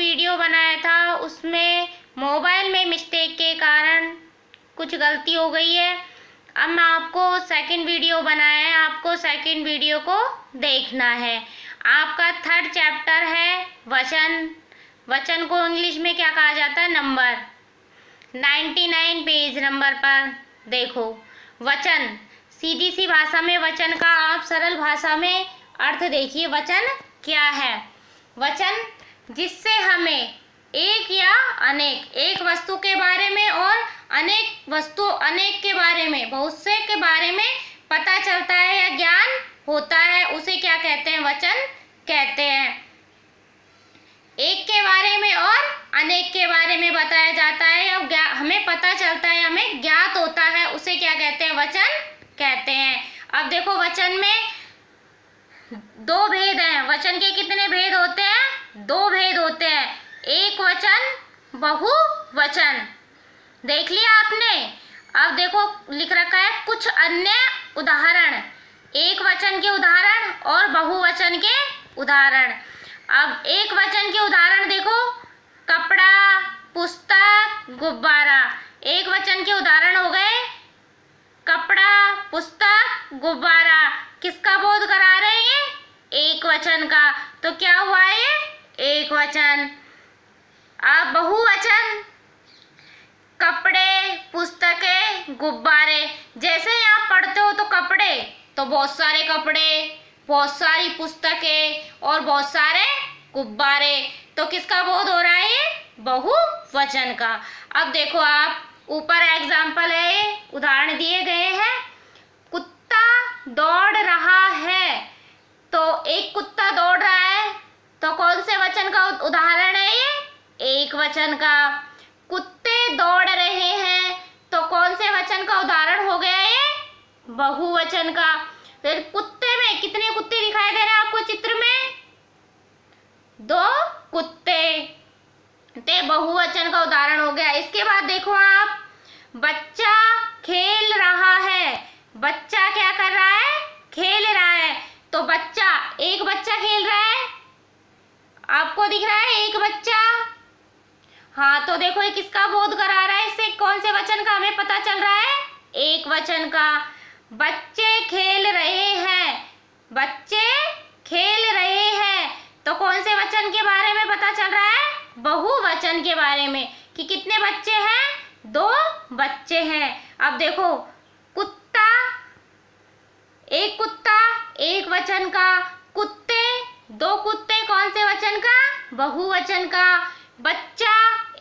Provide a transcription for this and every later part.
Video बनाया था उसमें मोबाइल में मिस्टेक के कारण कुछ गलती हो गई है। अब मैं आपको सेकंड वीडियो बनाया है, आपको सेकंड वीडियो को देखना है। आपका थर्ड चैप्टर है वचन। वचन को इंग्लिश में क्या कहा जाता है? नंबर। 99 पेज नंबर पर देखो वचन। सीधी सी भाषा में वचन का आप सरल भाषा में अर्थ देखिए। वचन क्या है? वचन जिससे हमें एक या अनेक, एक वस्तु के बारे में और अनेक के बारे में, बहुत से के बारे में पता चलता है या ज्ञान होता है, उसे क्या कहते हैं? वचन कहते हैं। एक के बारे में और अनेक के बारे में बताया जाता है या हमें पता चलता है, हमें ज्ञात होता है, उसे क्या कहते हैं? वचन कहते हैं। अब देखो वचन में दो भेद हैं। वचन के कितने भेद होते हैं? दो भेद होते हैं, एक वचन, बहुवचन। देख लिया आपने? अब देखो लिख रखा है कुछ अन्य उदाहरण, एक वचन के उदाहरण और बहुवचन के उदाहरण। अब एक वचन के उदाहरण देखो, कपड़ा, पुस्तक, गुब्बारा। एक वचन के उदाहरण हो गए कपड़ा, पुस्तक, गुब्बारा। किसका बोध करा रहे हैं? ये एक वचन का। तो क्या हुआ ये? एक वचन। अब बहुवचन, कपड़े, पुस्तकें, गुब्बारे। जैसे ही आप पढ़ते हो तो कपड़े तो बहुत सारे कपड़े, बहुत सारी पुस्तकें और बहुत सारे गुब्बारे। तो किसका बोध हो रहा है? बहुवचन का। अब देखो आप ऊपर एग्जाम्पल है, उदाहरण दिए गए हैं। कुत्ता दौड़ रहा है, तो एक कुत्ता दौड़ रहा है, तो कौन से वचन का उदाहरण है ये? एक वचन का। कुत्ते दौड़ रहे हैं, तो कौन से वचन का उदाहरण हो गया ये? बहुवचन का। फिर कुत्ते में कितने कुत्ते दिखाई दे रहे हैं आपको चित्र में? दो कुत्ते, ते बहुवचन का उदाहरण हो गया। इसके बाद देखो आप, बच्चा खेल रहा है। बच्चा क्या कर रहा है? खेल रहा है। तो बच्चा, एक बच्चा खेल रहा है, आपको दिख रहा है एक बच्चा। हाँ, तो देखो ये किसका बोध करा रहा है? इससे कौन से वचन का हमें पता चल रहा है? एक वचन का। बच्चे खेल रहे हैं, बच्चे खेल रहे हैं, तो कौन से वचन के बारे में पता चल रहा है? बहुवचन के बारे में, कि कितने बच्चे हैं? दो बच्चे हैं। अब देखो कुत्ता, एक कुत्ता, एक वचन का। कुत्ते, दो कुत्ते, कौन से वचन का? बहुवचन का। बच्चा,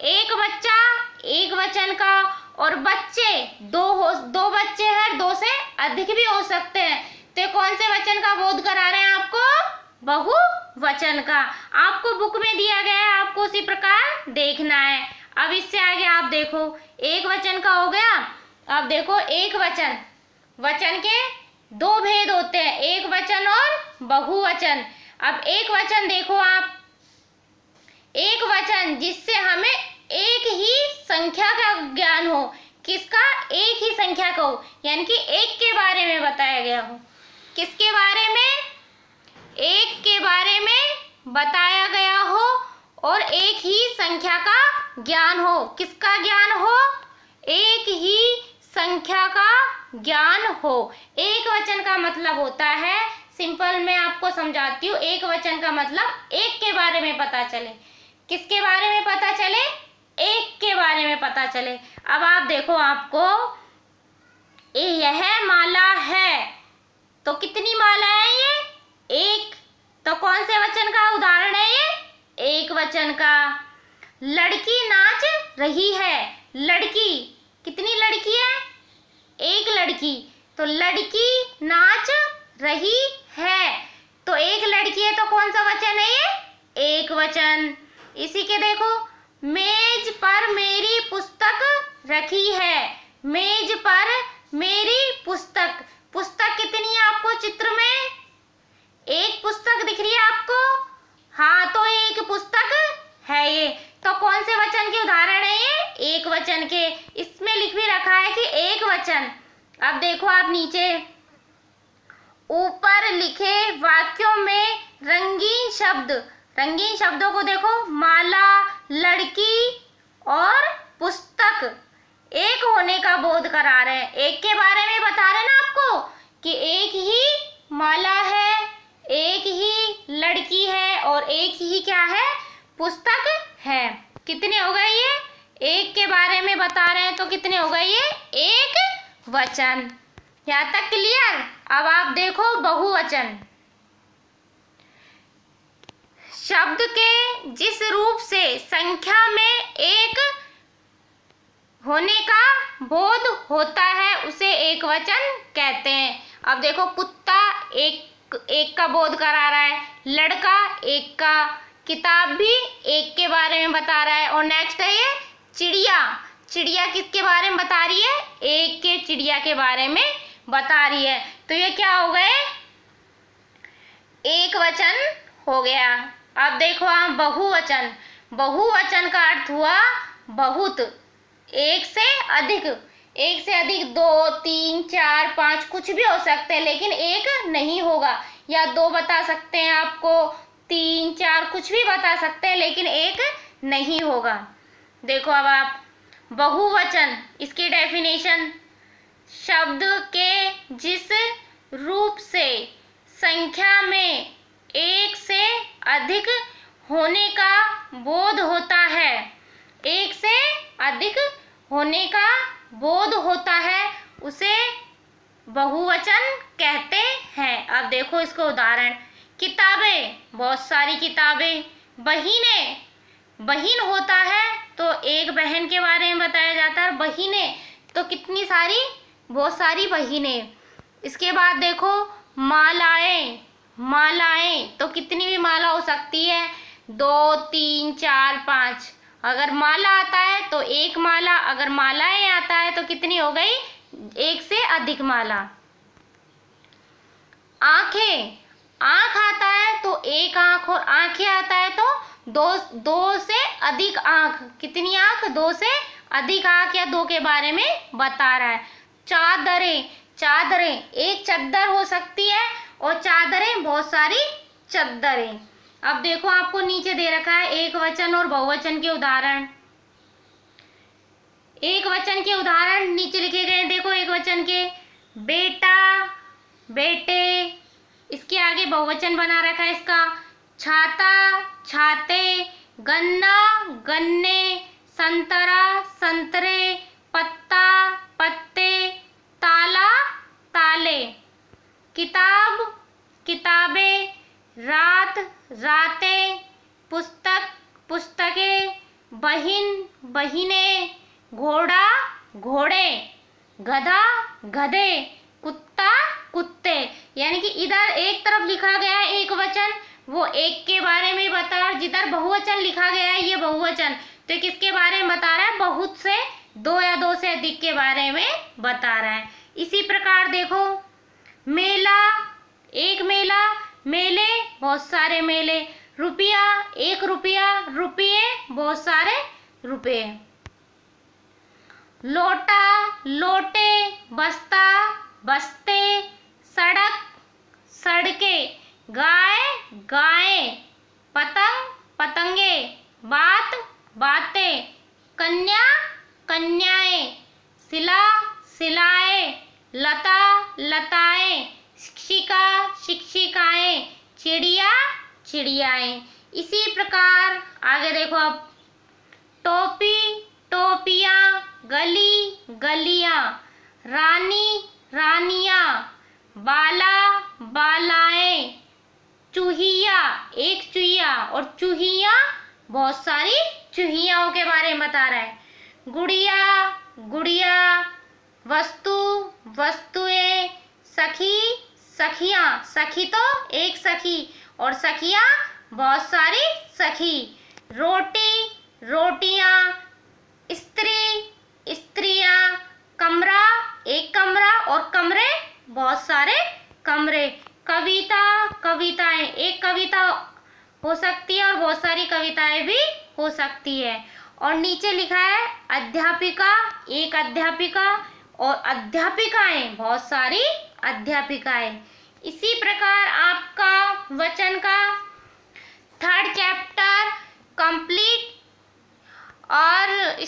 एक बच्चा, एक वचन का। और बच्चे, दो बच्चे हैं, दो से अधिक भी हो सकते हैं, तो कौन से वचन का बोध करा रहे हैं आपको? बहुवचन का। आपको बुक में दिया गया है, आपको उसी प्रकार देखना है। अब इससे आगे आप देखो, एक वचन का हो गया। अब देखो एक वचन, वचन के दो भेद होते हैं, एक वचन और बहुवचन। अब एक वचन देखो आप, एक वचन जिससे हमें एक ही संख्या का ज्ञान हो। किसका? एक ही संख्या का हो, यानी कि एक के बारे में बताया गया हो। किसके बारे में? एक के बारे में बताया गया हो और एक ही संख्या का ज्ञान हो। किसका ज्ञान हो? एक ही संख्या का ज्ञान हो। एक वचन का मतलब होता है, सिंपल मैं आपको समझाती हूँ, एक वचन का मतलब एक के बारे में पता चले। किसके बारे में पता चले? एक के बारे में पता चले। अब आप देखो, आपको यह माला है, तो कितनी माला है ये? एक। तो कौन से वचन का उदाहरण है ये? एक वचन का। लड़की नाच रही है। लड़की, कितनी लड़की है? एक लड़की। तो लड़की नाच रही है, तो एक लड़की है, तो कौन सा वचन है ये? एक वचन। इसी के देखो, मेज पर मेरी पुस्तक रखी है। मेज पर मेरी पुस्तक, पुस्तक कितनी है आपको चित्र में? एक पुस्तक दिख रही है आपको? हाँ, तो एक पुस्तक है ये। तो कौन से वचन के उदाहरण है ये? एक वचन के। इसमें लिख भी रखा है कि एक वचन। अब देखो आप नीचे, ऊपर लिखे वाक्यों में रंगीन शब्द रंगीन शब्दों को देखो, माला, लड़की और पुस्तक एक होने का बोध करा रहे हैं। एक के बारे में बता रहे ना आपको कि एक ही माला है, एक ही लड़की है और एक ही क्या है, पुस्तक है। कितने हो गए ये? एक के बारे में बता रहे हैं तो कितने हो गए ये? एक वचन। यहाँ तक क्लियर? अब आप देखो बहुवचन। शब्द के जिस रूप से संख्या में एक होने का बोध होता है उसे एक वचन कहते हैं। अब देखो, कुत्ता एक का बोध करा रहा है, लड़का एक का, किताब भी एक के बारे में बता रहा है। और नेक्स्ट है ये चिड़िया। चिड़िया किसके बारे में बता रही है? एक के चिड़िया के बारे में बता रही है। तो ये क्या हो गए? एक वचन हो गया। अब देखो आप बहुवचन। बहुवचन का अर्थ हुआ बहुत, एक से अधिक। एक से अधिक 2, 3, 4, 5 कुछ भी हो सकते हैं, लेकिन एक नहीं होगा। या 2 बता सकते हैं आपको, 3, 4 कुछ भी बता सकते हैं, लेकिन एक नहीं होगा। देखो अब आप बहुवचन, इसकी डेफिनेशन, शब्द के जिस रूप से संख्या में एक से अधिक होने का बोध होता है, एक से अधिक होने का बोध होता है, उसे बहुवचन कहते हैं। अब देखो इसको उदाहरण, किताबें, बहुत सारी किताबें। बहिनें, बहिन होता है तो एक बहन के बारे में बताया जाता है। बहिनें तो कितनी सारी, बहुत सारी बहिनें। इसके बाद देखो मालाएं। मालाएं तो कितनी भी माला हो सकती है, 2, 3, 4, 5। अगर माला आता है तो एक माला, अगर मालाएं आता है तो कितनी हो गई? एक से अधिक माला। आंखें, आंख आता है तो एक आंख, और आंखें आता है तो दो से अधिक आंख। कितनी आंख? 2 से अधिक आंख या 2 के बारे में बता रहा है। चादरें, चादरें एक चादर हो सकती है और चादरें बहुत सारी चादरें। अब देखो आपको नीचे दे रखा है एक वचन और बहुवचन के उदाहरण। एक वचन के उदाहरण नीचे लिखे गए, देखो एक वचन के, बेटा, बेटे। इसके आगे बहुवचन बना रखा है इसका, छाता, छाते, गन्ना, गन्ने, संतरा, संतरे, पत्ता, पत्ते, ताला, ताले। किताब, किताबें, रात, रातें, पुस्तक, पुस्तकें, बहिन, बहिनें, घोड़ा, घोड़े, गधा, गधे, कुत्ता, कुत्ते। यानी कि इधर एक तरफ लिखा गया है एक वचन, वो एक के बारे में बता, जिधर बहुवचन लिखा गया है ये बहुवचन, तो किसके बारे में बता रहा है? बहुत से, 2 या 2 से अधिक के बारे में बता रहा है। इसी प्रकार देखो मेला, एक मेला, मेले, बहुत सारे मेले। रुपया, एक रुपया, रुपये, बहुत सारे रुपये। लोटा, लोटे, बस्ता, बस्ते, सड़क, सड़कें, गाय, गायें, पतंग, पतंगे, बात, बातें, कन्या, कन्याएं, सिला, सिलाएं, लता, लताएं, शिक्षिका, शिक्षिकाएं, चिड़िया, चिड़ियाएं। इसी प्रकार आगे देखो अब, टोपी, टोपियां, गली, गलियां, रानी, रानियां, बाला, बालाएं, चूहिया, एक चूहिया, और चूहिया, बहुत सारी चूहियाओं के बारे में बता रहा है। गुड़िया, गुड़िया, वस्तु, वस्तुएं, सखी, सखियां, सखी तो एक सखी, और सखियां बहुत सारी सखी। रोटी, रोटियां, स्त्री, स्त्रियां, कमरा, एक कमरा, और कमरे, बहुत सारे कमरे। कविता, कविताएं, एक कविता हो सकती है और बहुत सारी कविताएं भी हो सकती है। और नीचे लिखा है अध्यापिका, एक अध्यापिका, और अध्यापिकाएं, बहुत सारी अध्यापिकाएं। इसी प्रकार आपका वचन का 3rd चैप्टर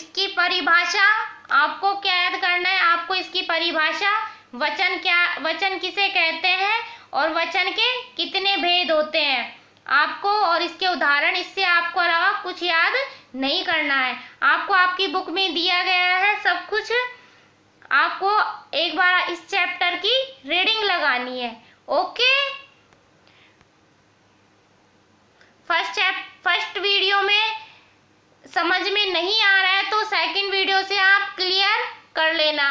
इसकी परिभाषा आपको क्या याद करना है, आपको इसकी परिभाषा, वचन किसे कहते हैं और वचन के कितने भेद होते हैं आपको, और इसके उदाहरण, इससे आपको अलावा कुछ याद नहीं करना है। आपको आपकी बुक में दिया गया है सब कुछ, आपको एक बार इस चैप्टर की रीडिंग लगानी है। ओके, फर्स्ट वीडियो में समझ में नहीं आ रहा है तो सेकंड वीडियो से आप क्लियर कर लेना।